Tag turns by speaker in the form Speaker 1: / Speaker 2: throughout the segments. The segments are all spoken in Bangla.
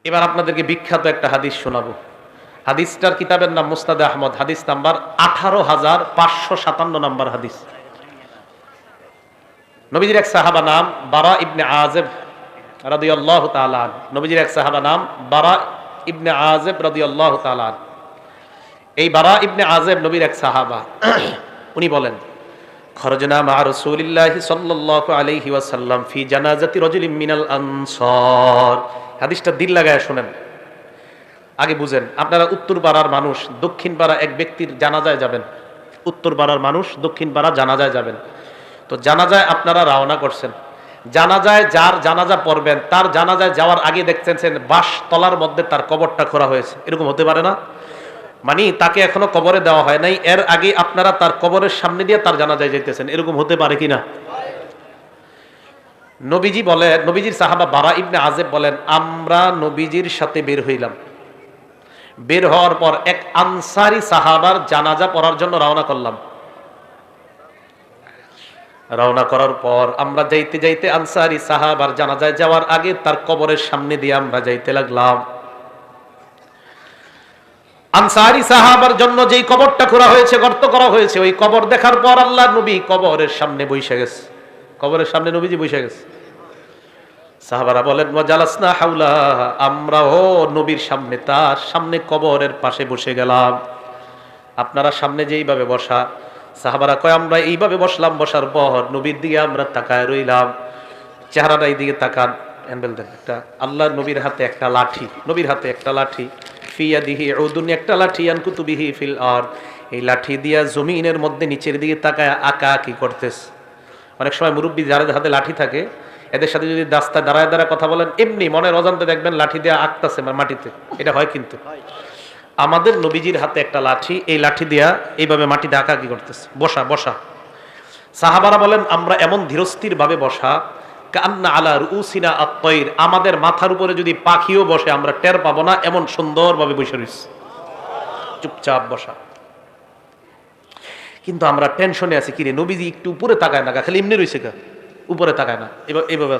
Speaker 1: এবার আপনাদেরকে বিখ্যাত একটা হাদিস শোনাবো। হাদিসটার কিতাবের নাম মুসনাদে আহমদ, হাদিস নাম্বার 18,557 নাম্বার হাদিস। নবীজির এক সাহাবা নাম বারা ইবনে আযিব রাদিয়াল্লাহু তাআলা আনহু। নবীজির এক সাহাবা নাম বারা ইবনে আযিব রাদিয়াল্লাহু তাআলা আনহু। এই বারা ইবনে আযিব নবীর এক সাহাবা। উনি বলেন, খরজনা মা রাসূলিল্লাহি সাল্লাল্লাহু আলাইহি ওয়াসাল্লাম ফি জানাজাতি রাজুলিন মিনাল আনসার। হাদিসটা দিল লাগায় শুনেন, আগে বুঝেন। আপনারা উত্তর পাড়ার মানুষ দক্ষিণ পাড়া এক ব্যক্তির জানাজায় যাবেন। উত্তর পাড়ার মানুষ দক্ষিণ পাড়া জানাজায় যাবেন। তো জানাজায় আপনারা রওনা করছেন। জানাজায় যার জানাজা পড়বেন তার জানাজায় যাওয়ার আগে দেখতেছেন বাঁশ তলার মধ্যে তার কবরটা খোঁড়া হয়েছে। এরকম হতে পারে না? মানে তাকে এখনো কবরে দেওয়া হয় নাই, এর আগে আপনারা তার কবরের সামনে দিয়ে তার জানাজায় যেতেছেন। এরকম হতে পারে কিনা? নবীজি বলে, নবীজির সাহাবা বারা ইবনে আযিব বলেন, আমরা নবীজির সাথে বের হইলাম। বের হওয়ার পর এক আনসারী সাহাবার জানাজা পড়ার জন্য রওনা করলাম। রওনা করার পর আমরা যাইতে যাইতে আনসারী সাহাবার জানাজায় যাওয়ার আগে তার কবরের সামনে দিয়ে আমরা যাইতে লাগলাম। আনসারী সাহাবার জন্য যেই কবরটা খোঁড়া হয়েছে, গর্ত করা হয়েছে, ওই কবর দেখার পর আল্লাহর নবী কবরের সামনে বসে গেছে। কবরের সামনে নবীজি বসে গেছে। সাহাবারা বলেন, ওয়াজালাসনা হাওলা, আমরাও নবীর সামনে, তার সামনে কবরের পাশে বসে গেলাম। আপনারা সামনে যেইভাবে বসা, সাহাবারা কয় আমরা এইভাবে বসলাম। বসার পর নবীর দিকে আমরা তাকায় রইলাম। চেহারাটা এই দিকে তাকান। হ্যান্ডেল দেন একটা। আল্লাহর নবীর হাতে একটা লাঠি, নবীর হাতে একটা লাঠি, ফিয়াদিহি উদুন, একটা লাঠি, আনকুতুবিহি ফিল আরদ, এই লাঠি দিয়া জমিনের মধ্যে নিচের দিকে তাকায় আঁকা আঁকি করতেছে। অনেক সময় মুরব্বী যাদের হাতে লাঠি থাকে এদের সাথে যদি রাস্তায় দাঁড়ায় দাঁড়ায় কথা বলেন, এমনি মনের অজান্তে দেখবেন লাঠি দিয়ে আঁকতেছে মাটিতে। এটা হয় কিন্তু। আমাদের নবীজির হাতে একটা লাঠি, এই লাঠি দিয়া এইভাবে মাটিতে আঁকা আঁকি করতেছে। বসা বসা। সাহাবারা বলেন আমরা এমন ধীরস্থির ভাবে বসা, কান্না আলা রুসিনা আত-তায়র, আমাদের মাথার উপরে যদি পাখিও বসে আমরা টের পাবো না, এমন সুন্দরভাবে বসে রইছি। চুপচাপ বসা। কিন্তু আমরা টেনশনে আছি, কিরে নবীজি একটু উপরে তাকায় না, খালি এমনি রইছে কা, উপরে তাকায় না, এইভাবে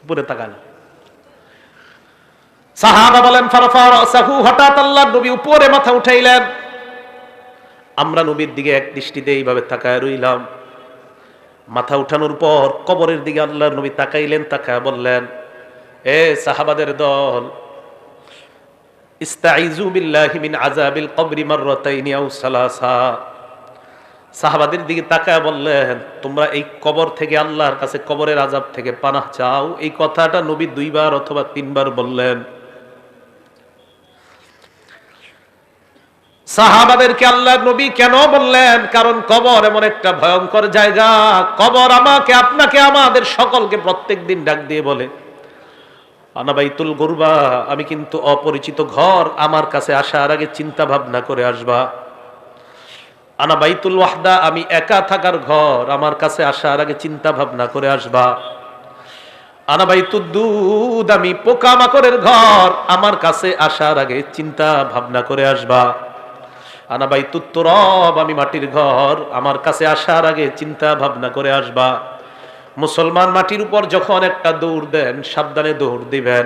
Speaker 1: উপরে তাকায় না। সাহাবা বলেন ফারাফা রাসাহু, হঠাৎ আল্লাহর নবী উপরে মাথা উঠাইলেন। আমরা নবীর দিকে এক দৃষ্টিতে এইভাবে তাকায় রইলাম। মাথা উঠানোর পর কবরের দিকে আল্লাহর নবী তাকাইলেন। তাকায় বললেন, এ সাহাবাদের দল, ইস্তাইযু বিল্লাহি মিন আযাবিল কবরি মাররাতাইনি আও সালাসা। সাহাবাদের দিকে তাকায় বললেন, তোমরা এই কবর থেকে, আল্লাহর কাছে কবরের আযাব থেকে পানাহ চাও। এই কথাটা নবী 2 বার অথবা 3 বার বললেন। সাহাবাদেরকে আল্লাহর নবী কেন বললেন? কারণ কবর এমন একটা ভয়ঙ্কর জায়গা। কবর আমাকে, আপনাকে, আমাদের সকলকে প্রত্যেকদিন ডাক দিয়ে বলে, আনা বাইতুল গুরবা, আমি কিন্তু অপরিচিত ঘর, আমার কাছে আসার আগে চিন্তা ভাবনা করে আসবা। আনা বাইতুল ওয়াহদা, আমি একা থাকার ঘর, আমার কাছে আসার আগে চিন্তা ভাবনা করে আসবা। আনা বাইতুদ দুদ, আমি পোকামাকড়ের ঘর, আমার কাছে আসার আগে চিন্তা ভাবনা করে আসবা। আনা বাইতুত তুরাব, আমি মাটির ঘর, আমার কাছে আসার আগে চিন্তা ভাবনা করে আসবা। মুসলমান মাটির উপর যখন একটা দৌড় দেন, সাবধানে দৌড় দিবেন।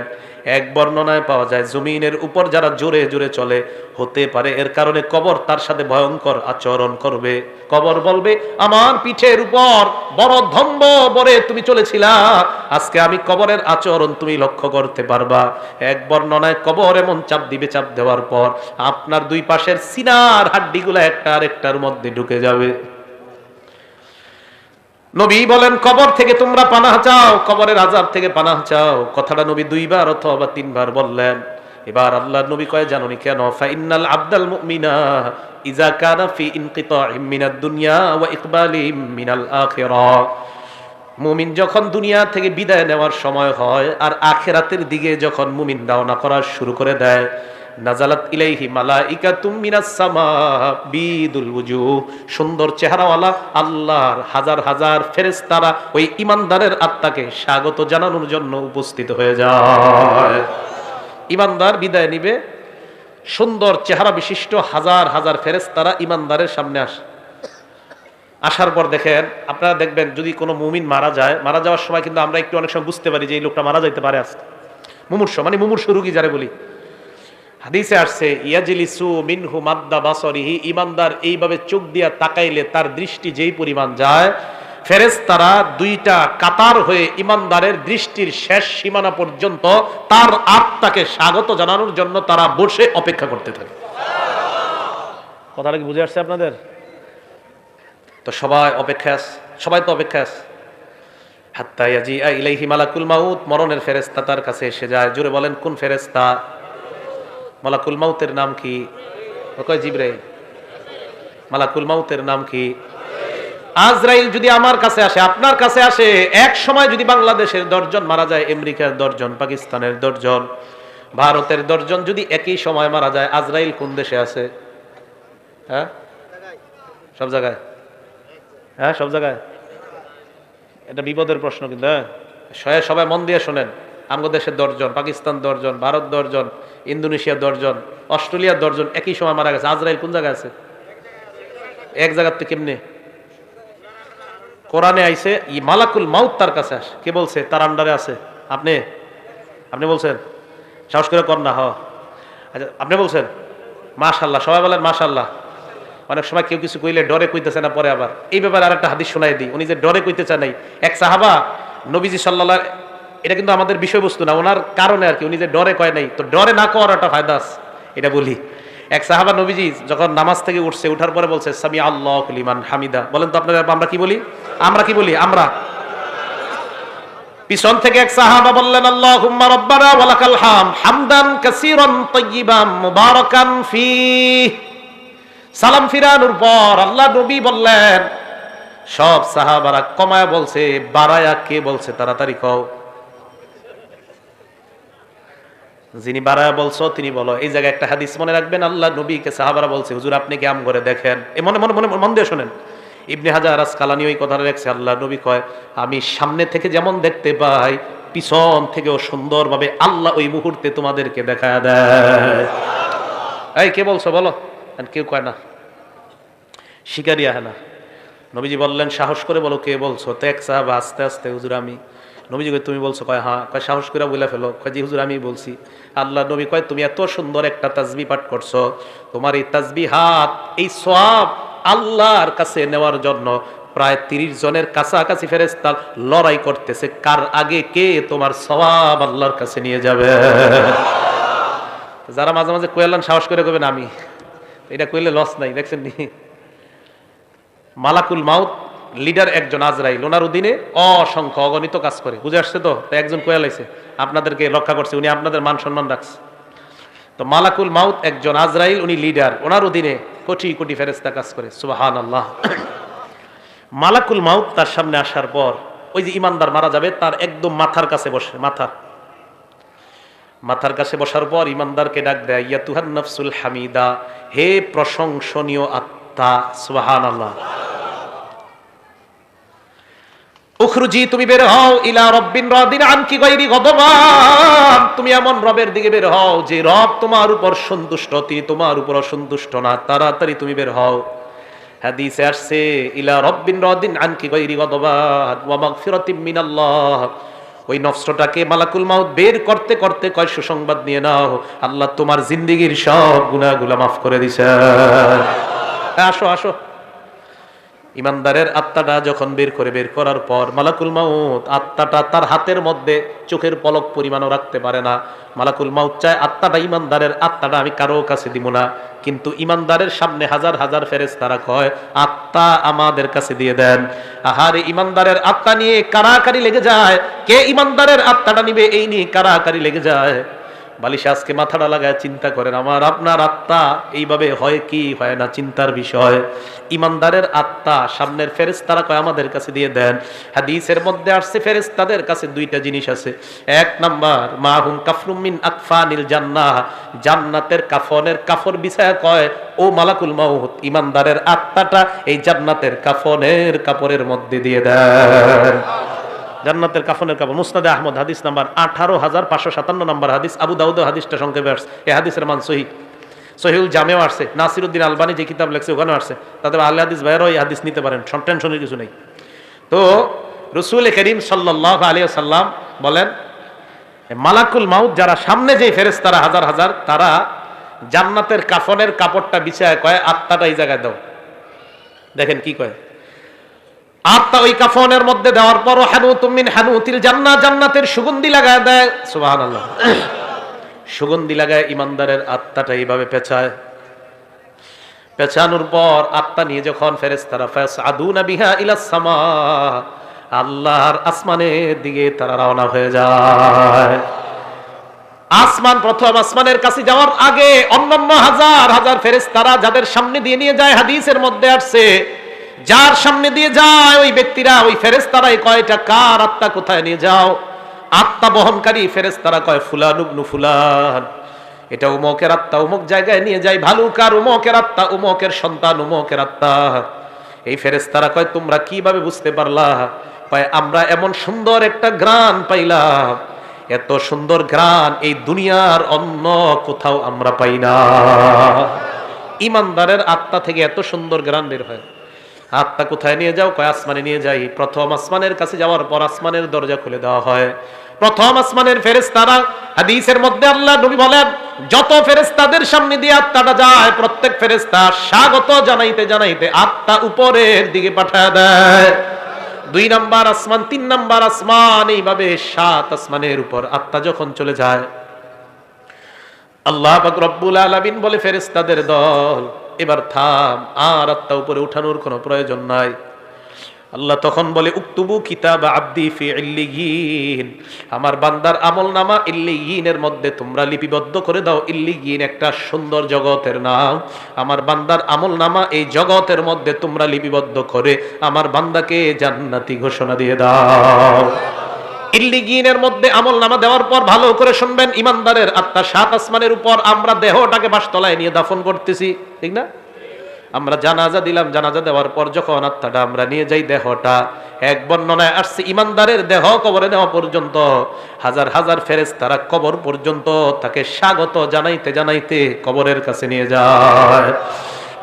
Speaker 1: এক বর্ণনায় পাওয়া যায় জমিনের উপর যারা জোরে জোরে চলে, হতে পারে এর কারণে কবর তার সাথে ভয়ঙ্কর আচরণ করবে। কবর বলবে, আমার পিঠের উপর বড় ধম্ব বরে তুমি চলেছিলা, আজকে আমি কবরের আচরণ তুমি লক্ষ্য করতে পারবা। এক বর্ণনায় কবর এমন চাপ দিবে, চাপ দেওয়ার পর আপনার 2 পাশের সিনার হাড্ডিগুলো একটা আরেকটার মধ্যে ঢুকে যাবে। নবী বলেন, কবর থেকে তোমরা পানাহ চাও, কবরের আযাব থেকে পানাহ চাও। কথাটা নবী 2 বার অথবা 3 বার বললেন। এবার আল্লাহর নবী কয়, জানোনি কেন? ফা ইন্নাল আবদাল মুমিনা ইযা কানা ফি ইনকিতাইম মিনাদ দুনিয়া ওয়া ইকবালিম মিনাল আখিরাহ। মুমিন যখন দুনিয়া থেকে বিদায় নেওয়ার সময় হয় আর আখিরাতের দিকে যখন মুমিন রওনা করা শুরু করে দেয়, নাজালাত ইলাইহি মালাইকাতুম মিনাস সামা বিদুল ওয়ুজুহ, সুন্দর চেহারাওয়ালা আল্লাহর হাজার হাজার ফেরেশতারা ওই ঈমানদারের আত্মাকে স্বাগত জানানোর জন্য উপস্থিত হয়ে যায়। ঈমানদার বিদায় নিবে, সুন্দর চেহারা বিশিষ্ট হাজার হাজার ফেরেশতারা ঈমানদারের সামনে আসে। আসার পর দেখেন, আপনারা দেখবেন যদি কোনো মুমিন মারা যায়, মারা যাওয়ার সময় কিন্তু আমরা একটু অনেক সময় বুঝতে পারি যে এই লোকটা মারা যাইতে পারে আজকে। মুমূর্ষ মানে মুমূর্ষ রোগী যারা বলি। হাদিসে আসছে ইয়াজলিসু মিনহু মাদ্দা বাসরিহি, ইমানদার এইভাবে চোখ দিয়া তাকাইলে তার দৃষ্টি যেই পরিমাণ যায়, ফেরেশতারা দুইটা কাতার হয়ে ইমানদারের দৃষ্টির শেষ সীমানা পর্যন্ত তার আত্মাকে স্বাগত জানানোর জন্য তারা বসে অপেক্ষা করতে থাকে। কথাটা কি বুঝে আসছে আপনাদের? তো সবাই অপেক্ষা আছে, সবাই তো অপেক্ষা আছে। হাত্তা ইয়াজিআ ইলাইহি মালাকুল মাউত, মরণের ফেরেশতা তার কাছে এসে যায়। জোরে বলেন কোন ফেরেশতা? মালাকুল মাউতের নাম কি? কয় জিবরাইল। মালাকুল মাউতের নাম কি? আজরাইল। যদি আমার কাছে আসে, আপনার কাছে আসে, এক সময় যদি বাংলাদেশের 10 জন মারা যায়, আমেরিকার 10 জন, পাকিস্তানের 10 জন, ভারতের 10 জন যদি একই সময় মারা যায়, আজরাইল কোন দেশে আছে? হ্যাঁ, সব জায়গায়। হ্যাঁ, সব জায়গায়। এটা বিপদের প্রশ্ন কিন্তু। হ্যাঁ, সবাই মন দিয়ে শোনেন। আমাদের দেশের 10 জন, পাকিস্তান 10 জন, ভারত 10 জন, ইন্দোনেশিয়া 10 জন, অস্ট্রেলিয়া 10 জন একই সময় মারা গেছে। আজরাইল কোন জায়গায় আছে? এক জায়গাতে কেমনে? কোরআনে আইছে মালাকুল মাউত তার কাছে আসে। কে বলছে তার আন্ডারে আছে? আপনি আপনি বলছেন? সাহস করে কর না। আচ্ছা, আপনি বলছেন? মাশাআল্লাহ, সবাই বলেন মাশাআল্লাহ। অনেক সময় কেউ কিছু কইলে ডরে কইতেছে না, পরে আবার এই ব্যাপারে আরেকটা হাদিস শোনাই দিই। উনি যে ডরে কইতে চান নাই, এক সাহাবা নবীজি সাল্লাল্লাহু, এটা কিন্তু আমাদের বিষয়বস্তু না, ওনার কারণে আর কি, উনি যে ডরে কয় নাই, তো ডরে না করার একটা ফায়দা আছে, এটা বলি। এক সাহাবা নবীজি যখন নামাজ থেকে উঠছে, উঠার পরে বলছে সামি আল্লাহু লিমান হামিদা। বলেন তো আপনারা আমরা কি বলি? আমরা কি বলি? আমরা। পিছন থেকে এক সাহাবা বললেন আল্লাহুম্মা রাব্বানা ওয়া লাকাল হামদ হামদান কাসীরান তাইয়িবান মুবারাকান ফীহ। সালাম ফিরানোর পর আল্লাহ নবী বললেন, সব সাহাবারা কমায়া বলছে, বাড়ায়া কে বলছে? তাড়াতাড়ি কও। যিনি বাড়ায়া বলছো তিনি বলো। এই জায়গায় একটা হাদিস মনে রাখবেন, আল্লাহ নবীকে সাহাবারা বলছে হুজুর আপনি কি আম করে দেখেন। এ মনে মনে মনে মন দিয়ে শোনেন। ইবনে হাজার আসকালানী ওই কথাটা লেখছে, আল্লাহ নবী কয় আমি সামনে থেকে যেমন দেখতে পাই, পিছন থেকেও সুন্দরভাবে আল্লাহ ওই মুহূর্তে তোমাদেরকে দেখায় দেয়। এই কে বলছো বলো? কেউ কয় না, শিকারিয়া হ্যাঁ না। নবীজি বললেন সাহস করে বলো কে বলছো। তো এক সাহাবা আস্তে আস্তে হুজুর আমি। নবীজি কয় তুমি বলছো? কয় হ্যাঁ। কয় সাহস করে বলে ফেলো। কয় জি হুজুর আমি বলছি। আল্লাহ নবী কয় তুমি এত সুন্দর একটা তাসবিহ পাঠ করছো, তোমার এই তাসবিহাত, এই সওয়াব আল্লাহর কাছে নেওয়ার জন্য প্রায় 30 জনের কাছাকাছি ফেরেশতা লড়াই করতেছে, কার আগে কে তোমার সওয়াব আল্লাহর কাছে নিয়ে যাবে। যারা মাঝে মাঝে কইলেন সাহস করে কবেন আমি, এটা কইলে লস নাই। দেখছেন নি, মালাকুল মাউত লিডার একজন আজরাইল, ওনার অধীনে অসংখ্য অগণিত কাজ করে। বুঝে আসছে তো? একজন কয়া লাইছে, আপনাদেরকে রক্ষা করছে, উনি আপনাদের মান সম্মান রাখছে। তো মালাকুল মাউত একজন আজরাইল, উনি লিডার, ওনার অধীনে কোটি কোটি ফেরেশতা কাজ করে। সুবহানাল্লাহ। মালাকুল মাউত তার সামনে আসার পর ওই যে ইমানদার মারা যাবে, তার একদম মাথার কাছে বসে, মাথার কাছে বসার পর ইমানদারকে ডাক দেয়, ইয়াতুহান নাফসুল হামিদা, হে প্রশংসনীয় আত্মা। সুবহানাল্লাহ। উখরুজি, তুমি বের হও, ইলা রাব্বিন রাদিন আনকি গায়রি গদবান, তুমি এমন রবের দিকে বের হও যে রব তোমার উপর সন্তুষ্ট, তিনি তোমার উপর অসন্তুষ্ট না। তাড়াতাড়ি তুমি বের হও। হাদিসে আসছে ইলা রাব্বিন রাদিন আনকি গায়রি গদবান ওয়া মাগফিরাতিম মিনাল্লাহ। ওই নফসটাকে মালাকুল মাউত বের করতে করতে কয় সুসংবাদ নিয়ে নাও, আল্লাহ তোমার জিন্দেগীর সব গুনাহগুলো মাফ করে দিয়েছেন। আসো আসো। ইমানদারের আত্মাটা যখন বের করার পর মালাকুল মাউত আত্মাটা তার হাতের মধ্যে চোখের পলক পরিমাণও রাখতে পারে না। মালাকুল মাউত চায় আত্মাটা, ইমানদারের আত্মাটা আমি কারো কাছে দিব না, কিন্তু ইমানদারের সামনে হাজার হাজার ফেরেশতারা কয় আত্মা আমাদের কাছে দিয়ে দেন। আহারে ইমানদারের আত্মা নিয়ে কারাকারি লেগে যায়, কে ইমানদারের আত্মাটা নিবে এই নিয়ে কারাকারি লেগে যায়। বালিশে আজকে মাথাটা লাগায় চিন্তা করেন, আমার আপনার আত্মা এইভাবে হয় কি হয় না, চিন্তার বিষয়। ইমানদারের আত্মা সামনের ফেরেশতারা কয় আমাদের কাছে দিয়ে দেন। হাদিসের মধ্যে আসছে ফেরেশতাদের কাছে দুইটা জিনিস আছে। এক নাম্বার মাহুম কাফরুম মিন আকফানিল জান্নাহ, জান্নাতের কাফনের কাফর বিছায়া কয় ও মালাকুল মাউত, ইমানদারের আত্মাটা এই জান্নাতের কাফনের কাপড়ের মধ্যে দিয়ে দেন। জান্নাতের কাফনের কাপড়। মুসনাদে আহমদ হাদিস নাম্বার 18557 নম্বর হাদিস। আবু দাউদ হাদিসটা সংক্ষেপে আসছে। এই হাদিসের মান সহিহ। সহিহুল জামেও আসছে। নাসিরউদ্দিন আলবানী যে কিতাব লেখছে ওখানে আসছে। তাতে আহলে হাদিস ভাইরাও এই হাদিস নিতে পারেন, টেনশনের কিছু নেই। তো রাসূল করিম সাল্লাল্লাহু আলাইহি ওয়াসাল্লাম বলেন মালাকুল মাউত যারা সামনে যে ফেরেশতারা হাজার হাজার, তারা জান্নাতের কাফনের কাপড়টা বিছায় কয় আত্মাটা এই জায়গায় দাও। দেখেন কি কয়, আত্মা ওই কাফনের মধ্যে দেওয়ার পর হানুতুম মিন হানুতিল জান্নাহ, জান্নাতের সুগন্ধি লাগায় দেয়। সুবহানাল্লাহ। সুগন্ধি লাগায় ইমানদারের আত্মাটা এইভাবে পেঁচায়। পেঁচানোর পর আত্মা নিয়ে যখন ফেরেশতারা ফাসাদুনা বিহা ইলাস সামা, আল্লাহর আসমানের দিকে তারা রওনা হয়ে যায়। আসমান, প্রথম আসমানের কাছে যাওয়ার আগে অন্যান্য হাজার হাজার ফেরেশতারা যাদের সামনে দিয়ে নিয়ে যায়, হাদিসের মধ্যে আসছে যার সামনে দিয়ে যায় ওই ব্যক্তিরা, ওই ফেরেশতারাই কয়টা কার আত্মা কোথায় নিয়ে যাও। আত্মা বহনকারী ফেরেশতারা কয় ফুলান ইবনু ফুলান, এটা উমকের আত্মা উমক জায়গায় নিয়ে যায়। ভালুকার উমকের আত্মা, উমকের সন্তান উমকের আত্মা। এই ফেরেশতারা কয় তোমরা কিভাবে বুঝতে পারলা? কয় আমরা এমন সুন্দর একটা ঘ্রাণ পাইলাম, এত সুন্দর ঘ্রাণ এই দুনিয়ার অন্য কোথাও আমরা পাই না। ইমানদারের আত্মা থেকে এত সুন্দর ঘ্রাণ বের হয়। আত্মা কোথায় নিয়ে যাও? কয় আসমানে নিয়ে যাই। প্রথম আসমানের কাছে যাওয়ার পর আসমানের দরজা খুলে দেওয়া হয়। প্রথম আসমানের ফেরেশতারা, হাদিসের মধ্যে আল্লাহ নবী বলেন যত ফেরেশতাদের সামনে দিয়ে আত্মাটা যায়, প্রত্যেক ফেরেশতা স্বাগত জানাইতে জানাইতে আত্মা উপরের দিকে পাঠায় দেয়। 2 নাম্বার আসমান, 3 নাম্বার আসমান, এইভাবে 7 আসমানের উপর আত্মা যখন চলে যায়, আল্লাহ পাক রব্বুল আলামিন বলে ফেরেশতাদের দল এবার থাম, আর আত্মা উপরে উঠানোর কোনো প্রয়োজন নাই। আল্লাহ তখন বলে উকতুবু কিতাব আব্দি ফি ইল্লিয়িন, আমার বান্দার আমলনামা ইল্লিয়িনের মধ্যে তোমরা লিপিবদ্ধ করে দাও। ইল্লিয়িন একটা সুন্দর জগতের নাম। আমার বান্দার আমলনামা এই জগতের মধ্যে তোমরা লিপিবদ্ধ করে আমার বান্দাকে জান্নাতি ঘোষণা দিয়ে দাও। ইল্লিয়িনের মধ্যে আমলনামা দেওয়ার পর ভালো করে শুনবেন, ইমানদারের আত্মা 7 আসমানের উপর, আমরা দেহটাকে বাসতলায় নিয়ে দাফন করতেছি, ঠিক না? আমরা জানাজা দিলাম, জানাজা দেওয়ার পর যখন আত্মাটা আমরা নিয়ে যাই, দেহটা এক বর্ণনায় আসছে ইমানদারের দেহ কবরে নেওয়া পর্যন্ত হাজার হাজার ফেরেশতারা কবর পর্যন্ত তাকে স্বাগত জানাইতে জানাইতে কবরের কাছে নিয়ে যায়।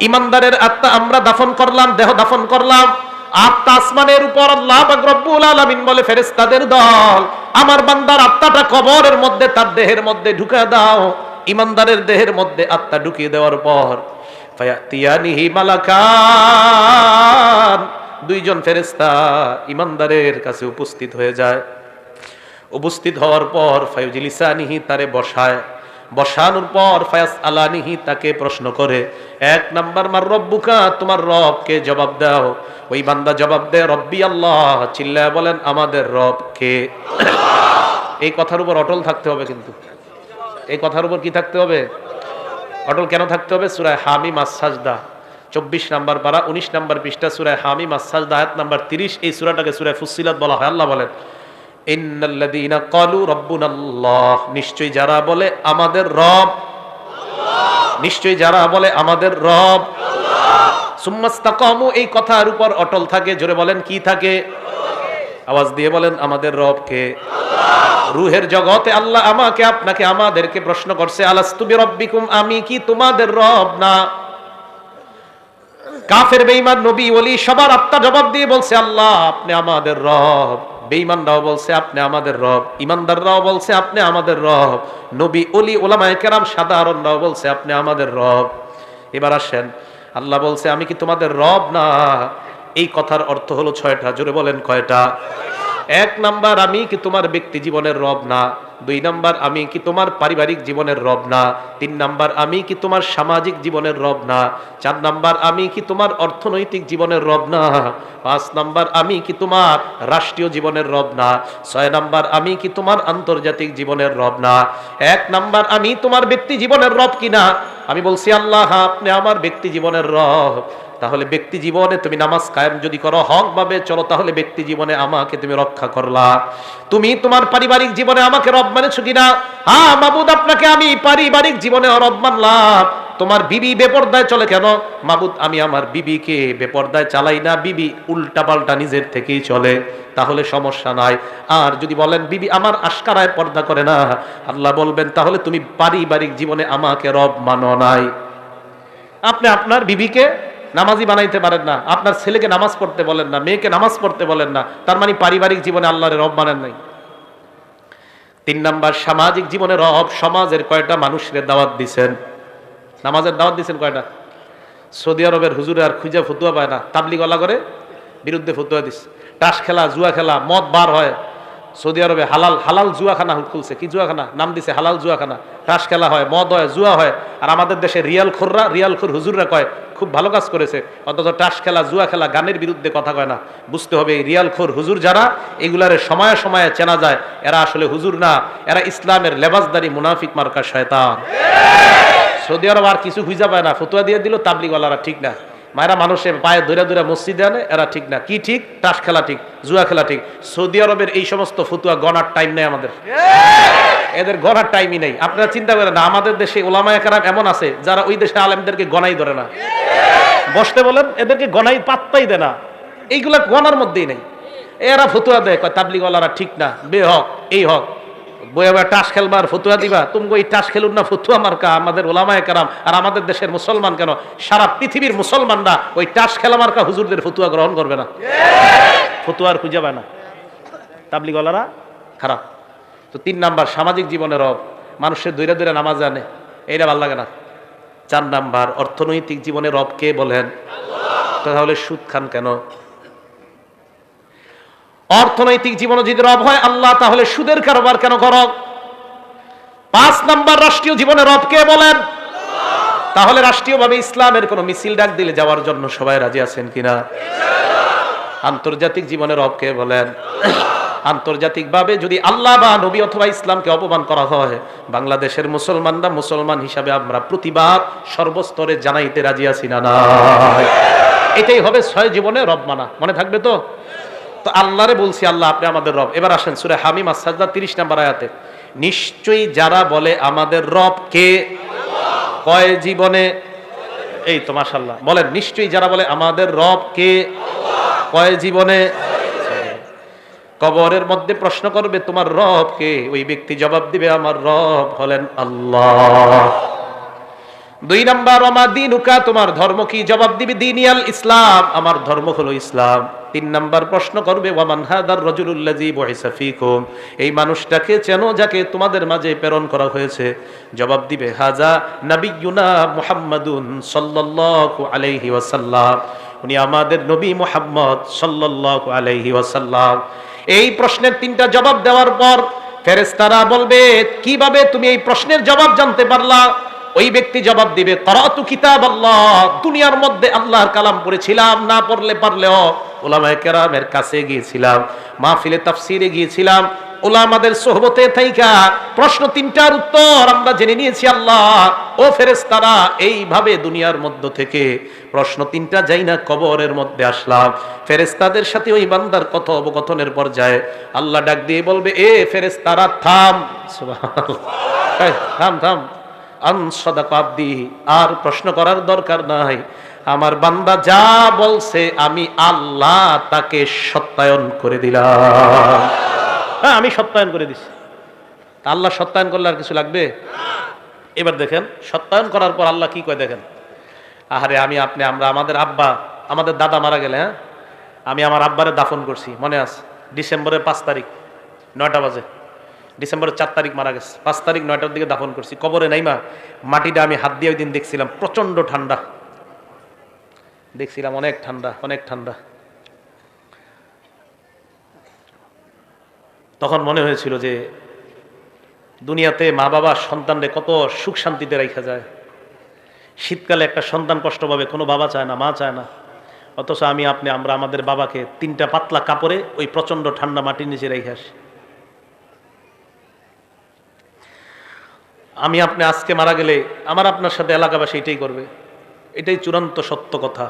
Speaker 1: ইমানদারের আত্মা আমরা দাফন করলাম, দেহ দাফন করলাম, আত্মা আসমানের উপর। আল্লাহ পাক রব্বুল আলামিন বলে ফেরেশতাদের দল আমার বান্দার আত্মাটা কবরের মধ্যে তার দেহের মধ্যে ঢুকিয়ে দাও। ইমানদারের দেহের মধ্যে আত্মা ঢুকিয়ে দেওয়ার পর ফায়াতিয়ানিহি মালাকান, 2 জন ফেরেশতা ইমানদারের কাছে উপস্থিত হয়ে যায়। উপস্থিত হওয়ার পর ফায়ুজলিসানিহি, তারে বসায়। বসানোর পর ফায়াসআলানিহি, তাকে প্রশ্ন করে। 1 নাম্বার মার রব্বুকা, তোমার রবকে জবাব দাও। ওই বান্দা জবাব দেয় রব্বি আল্লাহ, চিল্লায় বলেন আমাদের রব কে। এই কথার উপর অটল থাকতে হবে, কিন্তু এই কথার উপর কি থাকতে হবে? অটল কেন থাকতে হবে? সূরা হামিম আস-সাজদা 24 নাম্বার পারা 19 নাম্বার পৃষ্ঠা, সূরা হামিম আস-সাজদা আয়াত নাম্বার 30। এই সূরাটাকে সূরা ফুসসিলাত বলা হয়। আল্লাহ বলেন ইন্নাল্লাযীনা ক্বালু রাব্বুনাল্লাহ, নিশ্চয়ই যারা বলে আমাদের রব আল্লাহ, নিশ্চয়ই যারা বলে আমাদের রব আল্লাহ, সুম্মাস্তাকামু, এই কথার উপর অটল থাকে। জোরে বলেন কি থাকে? আওয়াজ দিয়ে বলেন আমাদের রব কে? আল্লাহ। রূহের জগতে আল্লাহ আমাকে আপনাকে আমাদেরকে প্রশ্ন করছে আলাস্তু বিরাব্বিকুম, আমি কি তোমাদের রব না? কাফের বেঈমান নবী ওলি সবার আত্মা জবাব দিয়ে বলছে আল্লাহ আপনি আমাদের রব। বেঈমানরাও বলছে আপনি আমাদের রব, ইমানদাররাও বলছে আপনি আমাদের রব, নবী ওলি ওলামায়ে কেরাম সাধারণরাও বলছে আপনি আমাদের রব। এবার আসেন, আল্লাহ বলছে আমি কি তোমাদের রব না? এই কথার অর্থ হলো 6টা। জোরে বলেন কয়টা? 1 নাম্বার, আমি কি তোমার ব্যক্তি জীবনের রব না? 2 নাম্বার, আমি কি তোমার পারিবারিক জীবনের রব না? 3 নাম্বার, আমি কি তোমার সামাজিক জীবনের রব না? 4 নাম্বার, আমি কি তোমার অর্থনৈতিক জীবনের রব না? 5 নাম্বার, আমি কি তোমার রাষ্ট্রীয় জীবনের রব না? 6 নাম্বার, আমি কি তোমার আন্তর্জাতিক জীবনের রব না? 1 নাম্বার, আমি তোমার ব্যক্তি জীবনের রব কিনা? আমি বলছি আল্লাহ আপনি আমার ব্যক্তি জীবনের রব। তাহলে ব্যক্তি জীবনে তুমি নামাজ কায়েম যদি করো, হক ভাবে চলো, তাহলে ব্যক্তি জীবনে আমাকে তুমি রক্ষা করলা। তুমি তোমার পারিবারিক জীবনে আমাকে রব মানেছো কিনা? হ্যাঁ মাবুদ, আপনাকে আমি পারিবারিক জীবনে রব মানলাম। তোমার বিবি বেপরদায় চলে কেন? মাবুদ, আমি আমার বিবিকে বেপরদায় চালাই না, বিবি উল্টা পাল্টা নিজের থেকেই চলে, তাহলে সমস্যা নাই। আর যদি বলেন বিবি আমার আশকারায় পর্দা করে না, আল্লাহ বলবেন তাহলে তুমি পারিবারিক জীবনে আমাকে রব মানো নাই। আপনি আপনার বিবিকে নামাজি বানাইতে পারেন না, আপনার ছেলেকে নামাজ পড়তে বলেন না, মেয়েকে নামাজ পড়তে বলেন না, তার মানে পারিবারিক জীবনে আল্লাহর রব মানেন নাই। তিন নাম্বার সামাজিক জীবনে রব, সমাজের কয়টা মানুষের দাওয়াত দিছেন? নামাজের দাওয়াত দিছেন কয়টা? সৌদি আরবের হুজুরে আর খুঁজে ফতুয়া পায় না, তাবলিগওয়ালা করে বিরুদ্ধে ফতুয়া দিচ্ছে। টাস খেলা, জুয়া খেলা, মদ বার হয়। সৌদি আরবে হালাল হালাল জুয়াখানা খুলছে। কি জুয়াখানা? নাম দিছে হালাল জুয়াখানা। টাস খেলা হয়, মদ হয়, জুয়া হয়। আর আমাদের দেশে রিয়াল খোর হুজুররা কয় খুব ভালো কাজ করেছে, অথচ টাস খেলা, জুয়া খেলা, গানের বিরুদ্ধে কথা কয় না। বুঝতে হবে এই রিয়াল খোর হুজুর যারা, এগুলারে সময়ে সময়ে চেনা যায়, এরা আসলে হুজুর না, এরা ইসলামের লেবাসদারি মুনাফিক মার্কা শয়তান। সৌদি আরব আর কিছু খুঁজা পায় না, ফতুয়া দিয়ে দিল তাবলিগওয়ালারা ঠিক না। মায়েরা মানুষের পায়ে ধরে ধরে মসজিদে আনে, এরা ঠিক না। কি ঠিক? টাস খেলা ঠিক, জুয়া খেলা ঠিক। সৌদি আরবের এই সমস্ত ফতুয়া গণার টাইম নেই আমাদের, এদের গণার টাইমই নেই। আপনারা চিন্তা করেন না, আমাদের দেশে ওলামায়ে কেরাম এমন আছে যারা ওই দেশে আলেমদেরকে গণাই ধরে না, বসতে বলেন এদেরকে গণাই পাত্তাই দেয় না, এইগুলা গণার মধ্যেই নেই। এরা ফতুয়া দেয়, কয় তাবলিগওয়ালারা ঠিক না, বে হক এই হক। বইয়া টাস খেলবার ফতুয়া দিবা, তুমি ওই টাস খেলুন না ফতুয়া মার্কা আমাদের ওলামায়ে কেরাম। আর আমাদের দেশের মুসলমান কেন, সারা পৃথিবীর মুসলমানরা ওই টাস খেলা মার্কা হুজুরদের ফতুয়া গ্রহণ করবে না, ফতুয়ার খুঁজে পায় না। তাবলিগওয়ালারা খারাপ। তো তিন নাম্বার সামাজিক জীবনের রব, মানুষের দৈরা দৈরা নামাজ জানে, এইটা ভাল লাগে না। চার নাম্বার অর্থনৈতিক জীবনে রব কে বলেন? তাহলে সুদ খান কেন? অর্থনৈতিক জীবনে যদি রব হয় আল্লাহ, তাহলে সুদের কারবার কেন করো? পাঁচ নাম্বার রাষ্ট্রীয় জীবনে রব কে বলেন? তাহলে রাষ্ট্রীয়ভাবে ইসলামের কোন মিছিল ডাক দিলে যাওয়ার জন্য সবাই রাজি আছেন কিনা? আন্তর্জাতিক জীবনে রব কে বলেন? আন্তর্জাতিকভাবে যদি আল্লাহ বা নবী অথবা ইসলামকে অপমান করা হয়, বাংলাদেশের মুসলমানরা মুসলমান হিসাবে আমরা প্রতিবাদ সর্বস্তরে জানাইতে রাজি আছি না? নাই। এটাই হবে ছয় জীবনে রব মানা। মনে থাকবে তো? তো আল্লাহরে বলছি আল্লাহ আপনি আমাদের রব। এবার আসেন সূরা হামিম আস-সাজদা 30 নম্বর আয়াতে, নিশ্চয়ই যারা বলে আমাদের রব কে, কয় জীবনে? এই তো মাশাআল্লাহ, বলেন নিশ্চয়ই যারা বলে আমাদের রব কে, কয় জীবনে? কবরের মধ্যে প্রশ্ন করবে তোমার রব কে, ওই ব্যক্তি জবাব দিবে আমার রব হলেন আল্লাহ। দুই নাম্বার ওমা দীনুকা, তোমার ধর্ম কি? জবাব দিবে দীনিয়াল ইসলাম, আমার ধর্ম হলো ইসলাম। তিন নাম্বার প্রশ্ন করবে ওয়ামান হাদার রাজুলুল্লাযী বুইসা ফীকুম, এই মানুষটাকে চেনো যাকে তোমাদের মাঝে প্রেরণ করা হয়েছে? জবাব দিবে হাজা নাবিয়্যুনা মুহাম্মাদুন সাল্লাল্লাহু আলাইহি ওয়াসাল্লাম, উনি আমাদের নবী মুহাম্মদ সাল্লাল্লাহু আলাইহি ওয়াসাল্লাম। এই প্রশ্নের তিনটা জবাব দেওয়ার পর ফেরেশতারা বলবে কিভাবে তুমি এই প্রশ্নের জবাব জানতে পারলা? ওই ব্যক্তি জবাব দিবে করাতু কিতাবাল্লাহ, দুনিয়ার মধ্যে আল্লাহর কালাম পড়েছিলাম, না পড়লে পারলেও উলামায়ে কেরামের কাছে গিয়েছিলাম, মাহফিলে তাফসীরে গিয়েছিলাম, উলামাদের সোহবতে থাইকা প্রশ্ন তিনটার উত্তর আমরা জেনে নিয়েছি আল্লাহ। ও ফেরেশতারা, এইভাবে দুনিয়ার মধ্য থেকে প্রশ্ন তিনটা যাই না কবরের মধ্যে আসলাম। ফেরেশতাদের সাথে ওই বান্দার কথোপকথনের পর্যায়ে আল্লাহ ডাক দিয়ে বলবে এ ফেরেশতারা থাম, সুবহানাল্লাহ, থাম থাম, আর প্রশ্ন করার দরকার নাই, আমার বান্দা যা বলছে আমি আল্লাহ তাকে সত্যায়ন করে দিলাম। হ্যাঁ, আমি সত্যায়ন করে দিছি। আল্লাহ সত্যায়ন করলে আর কিছু লাগবে? এবার দেখেন সত্যায়ন করার পর আল্লাহ কি কয় দেখেন। আহারে আমি আপনি আমরা আমাদের আব্বা আমাদের দাদা মারা গেলে, হ্যাঁ আমি আমার আব্বারে দাফন করছি, মনে আছে? ডিসেম্বরের 5 তারিখ 9টা বাজে, ডিসেম্বরের 4 তারিখ মারা গেছে, 5 তারিখ 9টার দিকে দাফন করছি। কবরে নাইমা মাটিটা আমি হাত দিয়ে ওই দিন দেখছিলাম, প্রচন্ড ঠান্ডা দেখছিলাম, অনেক ঠান্ডা অনেক ঠান্ডা। তখন মনে হয়েছিল যে দুনিয়াতে মা বাবা সন্তানরে কত সুখ শান্তিতে রাখা যায়। শীতকালে একটা সন্তান কষ্ট পাবে, কোনো বাবা চায় না, মা চায় না, অথচ আমি আপনি আমরা আমাদের বাবাকে 3টা পাতলা কাপড়ে ওই প্রচন্ড ঠান্ডা মাটির নিচে রেখে আসি। আমি আপনি আজকে মারা গেলে আমার আপনার সাথে এলাকাবাসী এটাই করবে, এটাই চূড়ান্ত সত্য কথা।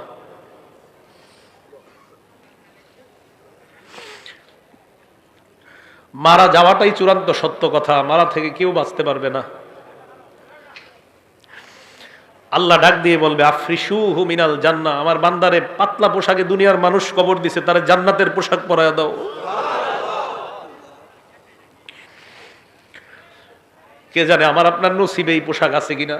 Speaker 1: মারা যাওয়াটাই চূড়ান্ত সত্য কথা, মারা থেকে কেউ বাঁচতে পারবে না। আল্লাহ ডাক দিয়ে বলবে আফরিশুহু মিনাল জান্নাহ, আমার বান্দারে পাতলা পোশাকে দুনিয়ার মানুষ কবর দিছে, তারে জান্নাতের পোশাক পরায়া দাও। কে জানে আমার আপনার নসিবে এই পোশাক আছে কিনা।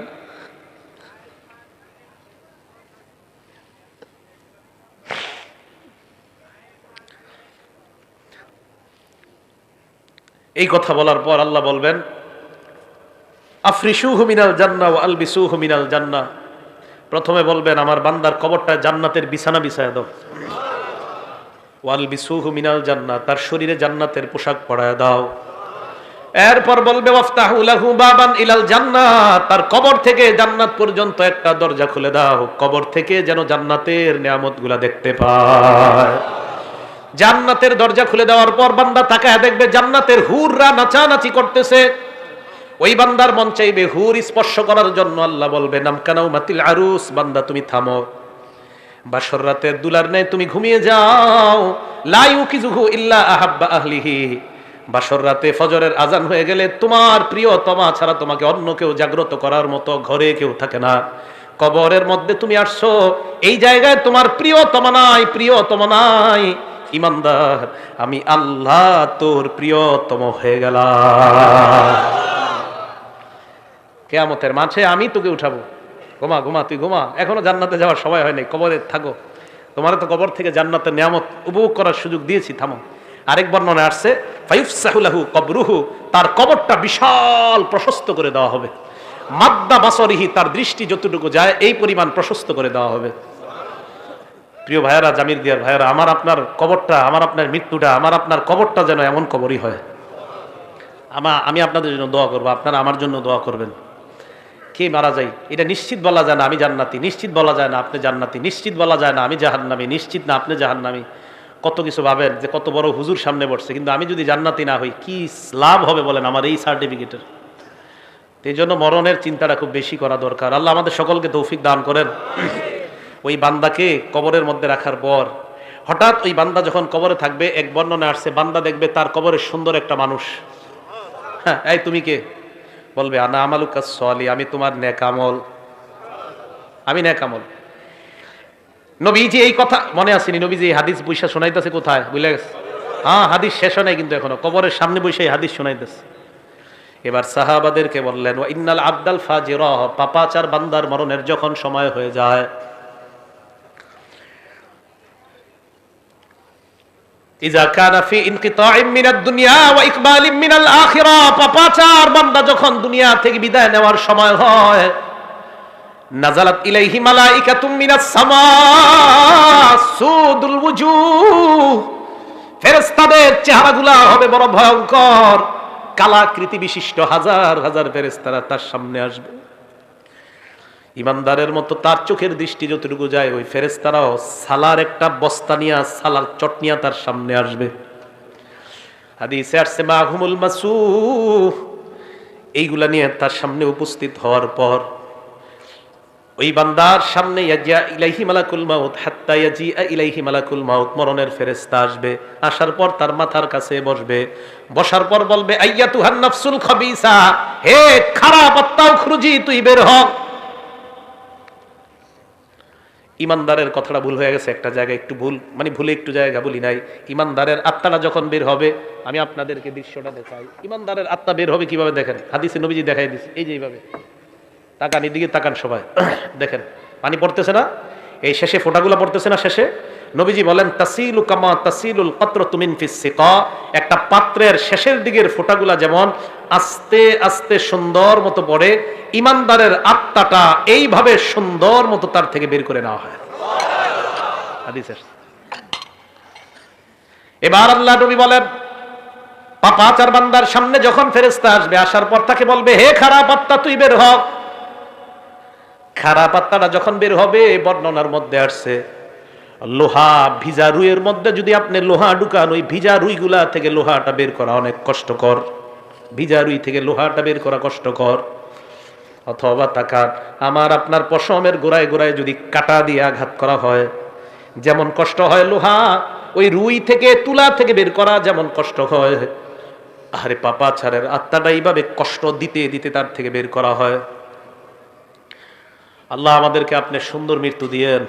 Speaker 1: এই কথা বলার পর আল্লাহ বলবেন আফরিশুহু মিনাল জান্নাহ ওয়া আলবিসুহু মিনাল জান্নাহ। প্রথমে বলবেন আমার বান্দার কবরটা জান্নাতের বিছানা বিছায়া দাও, ওয়া আলবিসুহু মিনাল জান্নাহ, তার শরীরে জান্নাতের পোশাক পরায়া দাও। এরপর বলবে ওয়াফতাহু লাহু বাবান ইলাল জান্নাহ, তার কবর থেকে জান্নাত পর্যন্ত একটা দরজা খুলে দাও, কবর থেকে যেন জান্নাতের নিয়ামতগুলা দেখতে পায়। জান্নাতের দরজা খুলে দেওয়ার পর বান্দা তাকায় দেখবে জান্নাতের হুররা নাচানাচি করতেছে। ওই বান্দার মন চাইবে হুর স্পর্শ করার জন্য। আল্লাহ বলবে নামকানাউ মাতিল আরুস, বান্দা তুমি থামো, বাসর রাতের দুলার নেই তুমি ঘুমিয়ে যাও। লা ইউকিজুহু ইল্লা আহাব্বা আহলিহি, বাসর রাতে ফজরের আজান হয়ে গেলে তোমার প্রিয়তমা ছাড়া তোমাকে অন্য কেউ জাগ্রত করার মতো ঘরে কেউ থাকে না। কবরের মধ্যে তুমি আসছো, এই জায়গায় তোমার প্রিয়তমা নাই, প্রিয়তমা নাই। ইমানদার, আমি আল্লাহ তোর প্রিয়তম হয়ে গেলাম। কিয়ামতের মাঠে আমি তোকে উঠাবো। ঘুমা ঘুমা, তুই ঘুমা, এখনো জান্নাতে যাওয়ার সময় হয়নি, কবরে থাকো। তোমার তো কবর থেকে জান্নাতের নিয়ামত উপভোগ করার সুযোগ দিয়েছি, থামো। আরেক বর্ণনায় আসছে ফায়ুফসাহু লাহু কবরুহু, তার কবরটা বিশাল প্রশস্ত করে দেওয়া হবে। মাদ্দা বাসরিহি, তার দৃষ্টি যতটুকু যায় এই পরিমাণ প্রশস্ত করে দেওয়া হবে। প্রিয় ভাইয়েরা, জামির দিয়ার ভাইয়েরা, আমার আপনার কবরটা, আমার আপনার মৃত্যুটা, আমার আপনার কবরটা যেন এমন কবরই হয়। আমি আপনাদের জন্য দোয়া করবো, আপনারা আমার জন্য দোয়া করবেন। কে মারা যাই এটা নিশ্চিত বলা যায় না আমি জান্নাতি, নিশ্চিত বলা যায় না আপনি জান্নাতি, নিশ্চিত বলা যায় না আমি জাহান্নামী, নিশ্চিত না আপনি জাহান্নামী। কত কিছু ভাবেন যে কত বড় হুজুর সামনে বসছে, কিন্তু আমি যদি জান্নাতি না হই কি লাভ হবে বলেন আমার এই সার্টিফিকেটের। এই জন্য মরণের চিন্তাটা খুব বেশি করা দরকার। আল্লাহ আমাদের সকলকে তৌফিক দান করেন। ওই বান্দাকে কবরের মধ্যে রাখার পর হঠাৎ ওই বান্দা যখন কবরে থাকবে, এক বর্ণনা আসছে বান্দা দেখবে তার কবরে সুন্দর একটা মানুষ। হ্যাঁ, এই তুমি কে? বলবে আনা আমালুকাস সলি, আমি তোমার নেক আমল, আমি নেক আমল। নবীজি এই কথা মনে আসেনি, নবীজি এই হাদিস বইসা শোনাইতেছে কোথায় বুঝলে গেছে? হ্যাঁ, হাদিস শেষ হয় নাই কিন্তু এখনো, কবরের সামনে বসে এই হাদিস শোনাইতেছে। এবার সাহাবাদেরকে বললেন ওয়া ইন্নাল আবদাল ফাজিরা, পাপাচার বান্দার মরণের যখন সময় হয়ে যায়, ইজা কানা ফি ইনকিতাইম মিনাদ দুনিয়া ওয়া ইকবালিম মিনাল আখিরা, পাপাচার বান্দা যখন দুনিয়া থেকে বিদায় নেওয়ার সময় হয়, নাজালাত ইলাইহি মালাইকাতুম মিনাস সামা সুদুল ওয়ুজুহ, ফেরেশতাদের চেহারাগুলো হবে বড় ভয়ঙ্কর, কালাকৃতি বিশিষ্ট হাজার হাজার ফেরেশতারা তার সামনে আসবে। ইমানদারের মতো তার চোখের দৃষ্টি যতটুকু যায়, ওই ফেরেশতারাও সালার একটা বস্তা নিয়ে, সালার চটনিয়া তার সামনে আসবে। হাদিসে আসছে মাহুমুল মাসুহ, এইগুলা নিয়ে তার সামনে উপস্থিত হওয়ার পর ওই বান্দার সামনে ইয়াজিয়া ইলাইহি মালাকুল মাউত হাত্তা ইয়াজিয়া ইলাইহি মালাকুল মাউত, মরণের ফেরেশতা আসবে। আসার পর তার মাথার কাছে বসবে, বসার পর বলবে আইয়াতুহান নাফসুল খাবিসা, হে খারাপ আত্মা উখরুজি, তুই বের হ। ইমানদারের কথাটা ভুল হয়ে গেছে একটা জায়গায়, একটু ভুল মানে ভুলে একটু জায়গা বলি নাই। ইমানদারের আত্মাটা যখন বের হবে, আমি আপনাদেরকে দৃশ্যটা দেখাই। ইমানদারের আত্মা বের হবে কিভাবে দেখেন, হাদিসে নবীজি দেখাই দিচ্ছে, এই যে এইভাবে তাকান, এদিকে তাকান সবাই, দেখেন পানি পড়তেছে না, এই শেষে ফোঁটাগুলো পড়তেছে না, শেষে নবীজি বলেন তাসিলু কামা তাসিলুল কাতরাতু মিন ফিস সিকা, একটা পাত্রের শেষের দিকের ফোঁটাগুলা যেমন আস্তে আস্তে সুন্দর মতো পড়ে, ইমানদারের আত্মাটা এইভাবে সুন্দর মতো তার থেকে বের করে নেওয়া হয়। হাদিসের এবার আল্লাহ নবী বলেন পাপাচার বান্দার সামনে যখন ফেরেশতা আসবে, আসার পর তাকে বলবে হে খারাপ আত্মা তুই বের হ। খারাপ আত্মাটা যখন বের হবে, বর্ণনার মধ্যে আসছে লোহা ভিজা রুইয়ের মধ্যে যদি আপনি লোহা ঢুকান, ওই ভিজা রুইগুলা থেকে লোহাটা বের করা অনেক কষ্টকর, ভিজা রুই থেকে লোহাটা বের করা কষ্টকর। অথবা তাকান, আমার আপনার পশমের গোড়ায় গোড়ায় যদি কাটা দিয়ে আঘাত করা হয় যেমন কষ্ট হয়, লোহা ওই রুই থেকে তুলা থেকে বের করা যেমন কষ্ট হয়, আরে পাপাচারের আত্মাটা এইভাবে কষ্ট দিতে দিতে তার থেকে বের করা হয়। আল্লাহ আমাদেরকে আপনি সুন্দর মৃত্যু দিয়েন,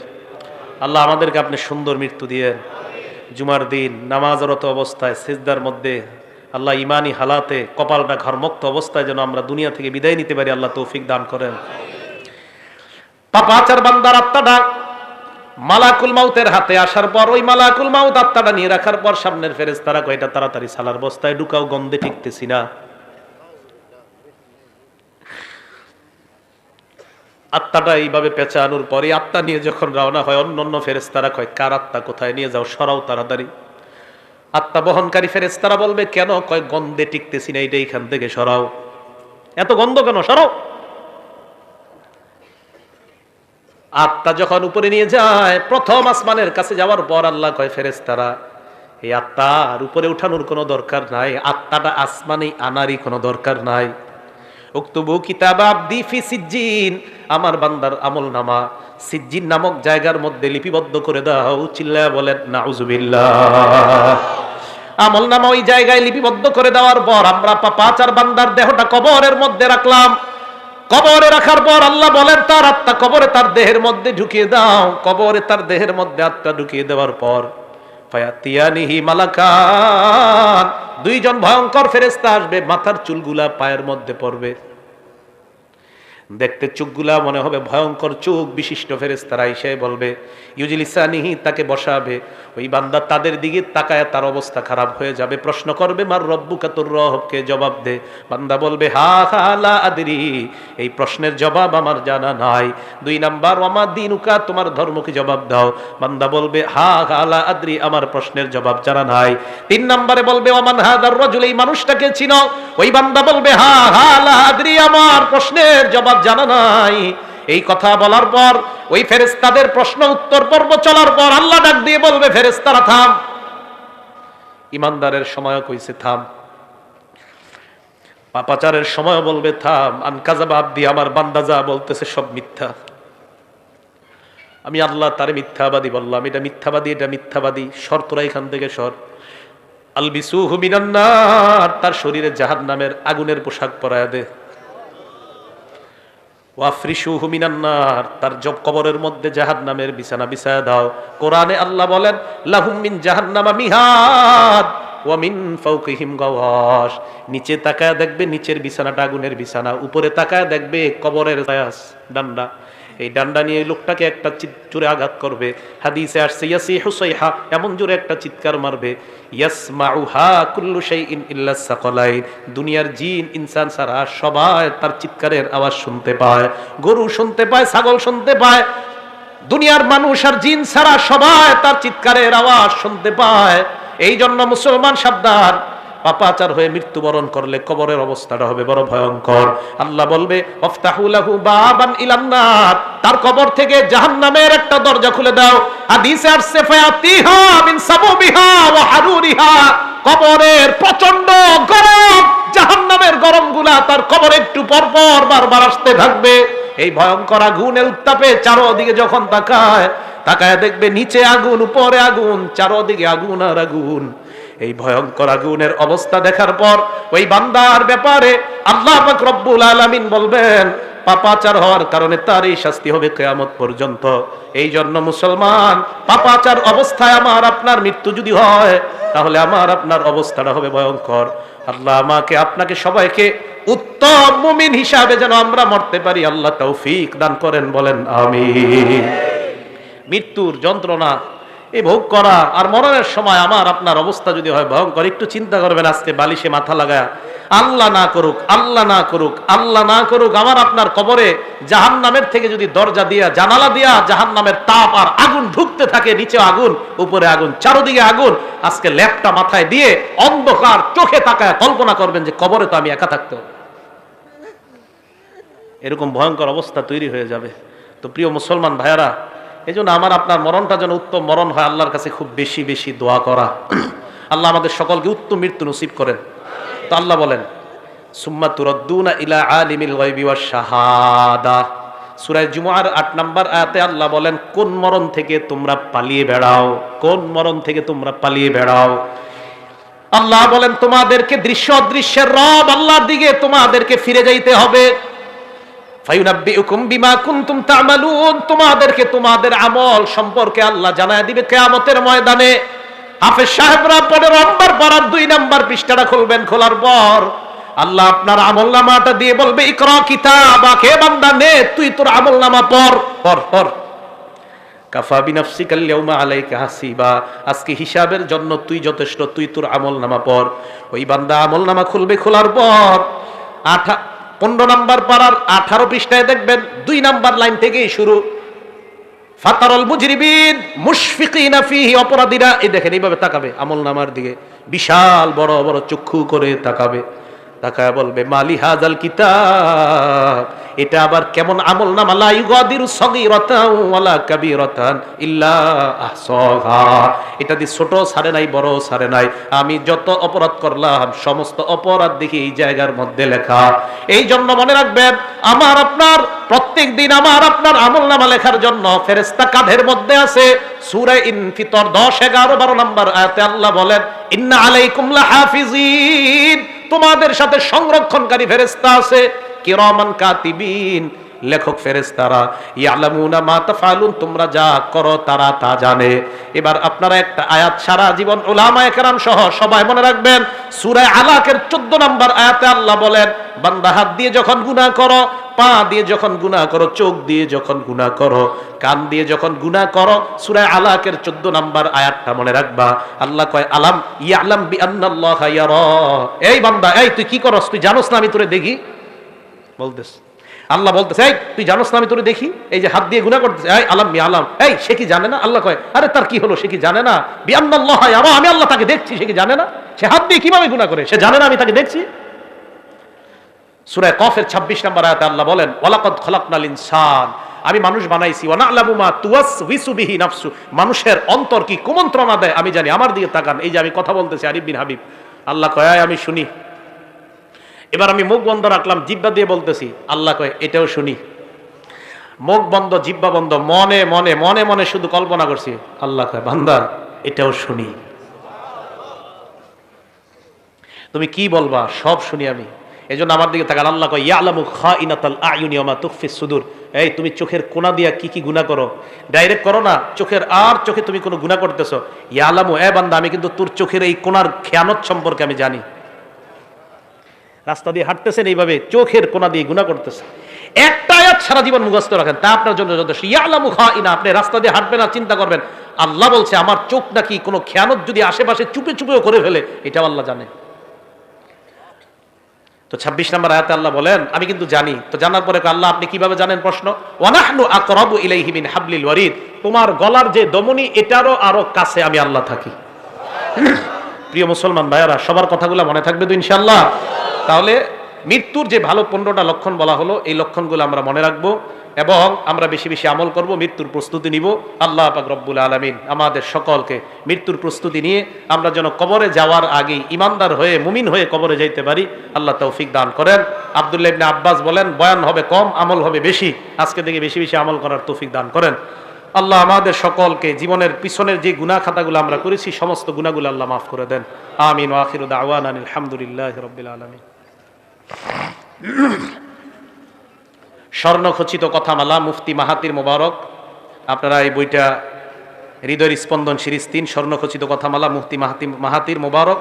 Speaker 1: আল্লাহ আমাদেরকে আপনি সুন্দর মৃত্যু দিয়েন। জুমার দিন নামাজরত অবস্থায় সিজদার মধ্যে আল্লাহ ইমানি হালাতে কপালটা ঘরমুক্ত অবস্থায় যেন আমরা দুনিয়া থেকে বিদায় নিতে পারি, আল্লাহ তৌফিক দান করেন। পাপাচার বান্দার আত্মাটা মালাকুল মাউতের হাতে আসার পর ওই মালাকুল মাউত আত্মাটা নিয়ে রাখার পর সামনের ফেরেশতারা কয় এটা তাড়াতাড়ি সালার বস্তায় ঢুকাও, গন্ধে টিকতেছি না। আত্মাটা এইভাবে পেঁচানোর পরে আত্মা নিয়ে যখন রওনা হয়, অন্য ফেরেশতারা কয় কার আত্মা কোথায় নিয়ে যাও, সরাও তাড়াতাড়ি। আত্মা বহনকারী ফেরেশতারা বলবে কেন, কয় গন্ধে টিকতেছি না, এইটা এখান থেকে সরাও, এত গন্ধ কেন, সরাও। আত্মা যখন উপরে নিয়ে যায়, প্রথম আসমানের কাছে যাওয়ার পর আল্লাহ কয় ফেরেশতারা এই আত্মার উপরে উঠানোর কোনো দরকার নাই, আত্মাটা আসমানে আনারই কোনো দরকার নাই। উক্তুবু কিতাব আবদি ফি সিজ্জিন, আমার বান্দার আমলনামা সিজ্জিন নামক জায়গার মধ্যে লিপিবদ্ধ করে দাও। চিল্লায়া বলেন নাউজুবিল্লাহ। আমলনামা ওই জায়গায় লিপিবদ্ধ করে দেওয়ার পর আমরা পাপাচার বান্দার দেহটা কবরের মধ্যে রাখলাম। কবরে রাখার পর আল্লাহ বলেন তার আত্মা কবরে তার দেহের মধ্যে ঢুকিয়ে দাও। কবরে তার দেহের মধ্যে আত্মা ঢুকিয়ে দেওয়ার পর ফায়াতিয়ানিহি মালাকান, দুইজন ভয়ঙ্কর ফেরেশতা আসবে, মাথার চুলগুলা পায়ের মধ্যে পড়বে, দেখতে চোখগুলা মনে হবে ভয়ঙ্কর চোখ বিশিষ্ট ফেরেশতারা এসে বলবে ইউজিলিসানিহি, তাকে বসাবে। ওই বান্দা তাদের দিকে তাকায় তার অবস্থা খারাপ হয়ে যাবে, প্রশ্ন করবে মার রব্বুকা, তোর রবকে জবাব দে। বান্দা বলবে হা হা লা আদরি, এই প্রশ্নের জবাব আমার জানা নাই। 2 নাম্বার ওয়ামা দিনুকা, তোমার ধর্ম কি, জবাব দাও। বান্দা বলবে হা হা লা আদরি, আমার প্রশ্নের জবাব জানা নাই। 3 নম্বরে বলবে ওমান হাদার রাজুল, এই মানুষটাকে চিনো। ওই বান্দা বলবে হা হা লা আদরি, আমার প্রশ্নের জবাব জানা নাই। এই কথা বলার পর ওই ফেরেশতাদের প্রশ্ন উত্তর পর্ব চলার পর আল্লাহ ডাক দিয়ে বলবে ফেরেশতারা থাম। ইমানদারের সময় কইছে থাম, পাপাচারের সময় বলবে থাম। আনকাযাবা আবদি, আমার বান্দা যা বলতেছে সব মিথ্যা, আমি আল্লাহ তারে মিথ্যাবাদী বললাম, এটা মিথ্যাবাদী, এটা মিথ্যাবাদী, সর তোরা এখান থেকে সর। আলবিসুহু মিনান নার, তার শরীরে জাহান্নামের আগুনের পোশাক পরায়া দে। ওয়াফরিশুহু মিনান নার, তার কবরের মধ্যে জাহান্নামের বিছানা বিছায়া দাও। কোরআনে আল্লাহ বলেন লাহুম মিন জাহান্নামা মিহাদ ওয়া মিন ফাওকিহিম গাওয়াশ, নিচে তাকায় দেখবে নিচের বিছানাটা আগুনের বিছানা, উপরে তাকায় দেখবে কবরের ডান্ডা। এই ডান্ডা নিয়ে লোকটাকে একটা জোরে আঘাত করবে। হাদিসে আসছে ইয়াসিহু সাইহা, এমন জোরে একটা চিৎকার মারবে ইয়াসমাউহা কুল্লু শাইইন ইল্লা সাকালাইন, দুনিয়ার জিন ইনসান ছাড়া সবাই তার চিৎকারের আওয়াজ শুনতে পায়। গরু শুনতে পায়, ছাগল শুনতে পায়, দুনিয়ার মানুষ আর জিন ছাড়া সবাই তার চিৎকারের আওয়াজ শুনতে পায়। এই জন্য মুসলমান সাবধান, পাপাচার হয়ে মৃত্যুবরণ করলে কবরের অবস্থাটা হবে বড় ভয়ঙ্কর। আল্লাহ বলবে ওয়াফতাহু লাহু বাবান ইলান নার, তার কবর থেকে জাহান্নামের একটা দরজা খুলে দাও। হাদিসে আসছে ফায়াতিহা মিন সাবুবিহা ওয়া হারুরিহা, কবরের প্রচন্ড গরম, জাহান্নামের গরমগুলা তার কবরে একটু পর পর বারবার আসতে থাকবে। এই ভয়ঙ্কর আগুনের উত্তাপে চারদিকে যখন তাকায় দেখবে নিচে আগুন, উপরে আগুন, চারদিকে আগুন আর আগুন। এই ভয়ঙ্কর আগুনের অবস্থা দেখার পর ওই বান্দার ব্যাপারে আল্লাহ পাক রব্বুল আলামিন বলবেন পাপাচার হওয়ার কারণে তার এই শাস্তি হবে কিয়ামত পর্যন্ত। এই জন্য মুসলমান, পাপাচার অবস্থায় আমার আপনার মৃত্যু যদি হয় তাহলে আমার আপনার অবস্থাটা হবে ভয়ঙ্কর। আল্লাহ আমাকে আপনাকে সবাইকে উত্তম মুমিন হিসাবে যেন আমরা মরতে পারি আল্লাহ তৌফিক দান করেন, বলেন আমিন। মৃত্যুর যন্ত্রণা এই ভোগ করা আর মরণের সময় আমার আপনার অবস্থা যদি হয় ভয়ঙ্কর, একটু চিন্তা করবেন আজকে বালিশে মাথা লাগায়, আল্লাহ না করুক, আল্লাহ না করুক, আল্লাহ না করুক, আমার আপনার কবরে জাহান্নামের থেকে যদি দরজা দিয়া, জানালা দিয়া জাহান্নামের তাপ আর আগুন ঢুকতে থাকে, নিচে আগুন, উপরে আগুন, চারদিকে আগুন, আজকে ল্যাপটা মাথায় দিয়ে অন্ধকার চোখে তাকায় কল্পনা করবেন যে কবরে তো আমি একা থাকতে হবে। এরকম ভয়ঙ্কর অবস্থা তৈরি হয়ে যাবে। তো প্রিয় মুসলমান ভাইয়ারা, এই জন্য আমার আপনার মরণটা যেন উত্তম মরণ হয়, আল্লাহর কাছে খুব বেশি বেশি দোয়া করা। আল্লাহ আমাদের সকলকে উত্তম মৃত্যু নসিব করেন। তো আল্লাহ বলেন সুম্মা তুরাদ্দুনা ইলা আলিমিল গায়বি ওয়াশ শাহাদা, সূরা জুমুআর 8 নম্বর আয়াতে আল্লাহ বলেন কোন মরণ থেকে তোমরা পালিয়ে বেড়াও, কোন মরণ থেকে তোমরা পালিয়ে বেড়াও। আল্লাহ বলেন তোমাদেরকে দৃশ্য অদৃশ্যের রব আল্লাহর দিকে তোমাদেরকে ফিরে যাইতে হবে। ফায়ুনাব্বিউকুম বিমা কুনতুম তা'মালুন, তোমাদেরকে তোমাদের আমল সম্পর্কে আল্লাহ জানায় দিবে কিয়ামতের ময়দানে। হাফেজ সাহেবরা 15 নম্বর পারার 2 নম্বর পৃষ্ঠাটা খুলবেন, খোলার পর আল্লাহ আপনার আমলনামাটা দিয়ে বলবে ইকরা কিতাবাক, হে বান্দা নে তুই তোর আমলনামা পড়। কাফা বিনাফসিকাল ইয়াউমা আলাইকা হাসিবা, আজকে হিসাবের জন্য তুই যথেষ্ট, তুই তোর আমলনামা পড়। ওই বান্দা আমলনামা খুলবে, খোলার পর 15 নাম্বার পারার 18 পৃষ্ঠায় দেখবেন 2 নাম্বার লাইন থেকেই শুরু। ফাতারাল মুজরিমিন মুশফিকিনা ফিহি, অপরাধীরা এই দেখেন এইভাবে তাকাবে আমলনামার দিকে, বিশাল বড় বড় চক্ষু করে তাকাবে, তাকায় বলবে মালি হাযাল কিতাব, এটা আবার কেমন আমলনামা, লা ইউগাদিরু সগীরাতান ওয়ালা কাবীরাতান ইল্লা আহসাহা, এটা দি ছোট ছাড়ে নাই, বড় ছাড়ে নাই, আমি যত অপরাধ করলাম সমস্ত অপরাধ দেখি এই জায়গার মধ্যে লেখা। এই জন্য মনে রাখবেন, আমার আপনার প্রত্যেক দিন আমার আপনার আমলনামা লেখার জন্য ফেরেশতা কাঁধের মধ্যে আছে। সূরা ইনফিতর 10, 11, 12 নম্বর আয়াতে আল্লাহ বলেন ইন্না আলাইকুম লাহাফিজিন, তোমাদের সাথে সংরক্ষণকারী ফেরেশতা আছে, কিরামান কাতিবিন, লেখক ফেরেশতারা, ইয়ালামুনা মা তাফআলুন, তোমরা যা করো তারা তা জানে। এবার আপনারা একটা আয়াত সারা জীবন উলামায়ে কেরাম সহ সবাই মনে রাখবেন, সূরা আলাকের 14 নম্বর আয়াতে আল্লাহ বলেন বান্দা হাত দিয়ে যখন গুনাহ করো, পা দিয়ে যখন গুনাহ করো, চোখ দিয়ে যখন গুনাহ করো, কান দিয়ে যখন গুনাহ করো, সূরা আলাকের 14 নম্বর আয়াতটা মনে রাখবা। আল্লাহ কয় আলাম ইয়ালাম বিআন্নাল্লাহা ইয়ারা, এই বান্দা, এই তুই কি করস, তুই জানোস না আমি তোরে দেখি, বলতেছ আল্লাহ বলতেছে এই তুই জানোস না আমি তোরে দেখি, এই যে হাত দিয়ে গুনাহ করতেছে, এই আলাম আলাম, এই সে কি জানে না? আল্লাহ কয় আরে তার কি হলো, সে কি জানে না? বিআন্নাল্লাহা ইয়ারা, আমি আল্লাহ তাকে দেখছি, সে কি জানে না? সে হাত দিয়ে কিভাবে গুনাহ করে, সে জানে না আমি তাকে দেখছি? সূরা কফের 26 নম্বর আয়াতে আল্লাহ বলেন ওয়ালাকাদ খলাকনাল ইনসান, আমি মানুষ বানাইছি, ওয়া না'লামু মা তুওয়াসওয়িসু বিহি নাফসু, মানুষের অন্তর কি কুমন্ত্রণা দেয় আমি জানি, আমার দিকে তাকান, এই যে আমি কথা বলতেছি আরিফ বিন হাবিব, আল্লাহ কয় আমি শুনি। এবার আমি মুখ বন্ধ রাখলাম, জিহ্বা দিয়ে বলতেছি, আল্লাহ কয় এটাও শুনি। মুখ বন্ধ, জিহ্বা বন্ধ, মনে মনে মনে মনে শুধু কল্পনা করছি, আল্লাহ কয় বান্দা এটাও শুনি, তুমি কি বলবা সব শুনি আমি। এজন্য আমার দিকে তাকান, আল্লাহ কয় ইয়ালামু খাইনাতাল আয়ুনি ওয়া মা তুখফিস সুদূর, এই তুমি চোখের কোণা দিয়া কি কি গুনাহ করো, ডাইরেক্ট করো না, চোখের আর চোখে তুমি কোনো গুনাহ করতেছো, ইয়ালামু, এ বান্দা আমি কিন্তু তোর চোখের এই কোণার খেয়ানত সম্পর্কে আমি জানি। রাস্তা দিয়ে হাঁটতেছেন এইভাবে চোখের কোণা দিয়ে গুনাহ করতেছে, একটা আয়াত সারা জীবন মুখস্থ রাখেন, তা আপনার জন্য যথেষ্ট। ইয়ালামু খাইনা, আপনি রাস্তা দিয়ে হাঁটবেন আর চিন্তা করবেন আল্লাহ বলছে আমার চোখ নাকি কোনো খেয়ানত যদি আশেপাশে চুপে চুপেও করে ফেলে, এটাও আল্লাহ জানে। তো 26 নম্বর আয়াতে আল্লাহ বলেন আমি কিন্তু জানি। তো জানার পরে আল্লাহ আপনি কিভাবে জানেন? প্রশ্ন, ওয়া নাহনু আকরাবু ইলাইহি মিন হাবলিল ওয়ারিদ, তোমার গলার যে দমনি এটারও আরো কাছে আমি আল্লাহ থাকি। প্রিয় মুসলমান ভাইয়েরা, সবার কথাগুলো মনে থাকবে তো ইনশাআল্লাহ? তাহলে মৃত্যুর যে ভালো 15টা লক্ষণ বলা হলো, এই লক্ষণগুলো আমরা মনে রাখবো এবং আমরা বেশি বেশি আমল করব, মৃত্যুর প্রস্তুতি নিব। আল্লাহ পাক রব্বুল আলামিন আমাদের সকলকে মৃত্যুর প্রস্তুতি নিয়ে আমরা যেন কবরে যাওয়ার আগেই ইমানদার হয়ে মুমিন হয়ে কবরে যাইতে পারি, আল্লাহ তৌফিক দান করেন। আব্দুল্লাহ ইবনে আব্বাস বলেন বয়ান হবে কম, আমল হবে বেশি, আজকে থেকে বেশি বেশি আমল করার তৌফিক দান করেন। আল্লাহ আমাদের সকলকে জীবনের পিছনের যে গুনাহ খাতাগুলো আমরা করেছি সমস্ত গুনাহগুলো আল্লাহ মাফ করে দেন। আমিন। ওয়া আখিরু দাওয়ানা আলহামদুলিল্লাহি রাব্বিল আলামিন। স্বর্ণখচিত কথামালা মুফতি মাহাতির মোবারক, আপনারা এই বইটা হৃদয়ের স্পন্দন সিরিজ 3 স্বর্ণখচিত কথামালা মুফতি মাহাতির মোবারক,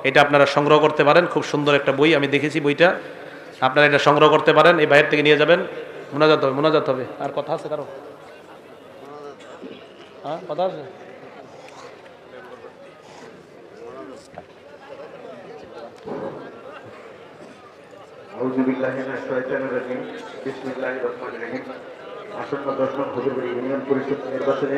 Speaker 1: এটা আপনারা সংগ্রহ করতে পারেন, খুব সুন্দর একটা বই, আমি দেখেছি বইটা, আপনারা এটা সংগ্রহ করতে পারেন, এই বাইরে থেকে নিয়ে যাবেন। মোনাজাত হবে আর কথা আছে কারো? হ্যাঁ কথা আছে?
Speaker 2: আসন্ন 10 নং হুজুরবাড়ি ইউনিয়ন পরিষদ নির্বাচনে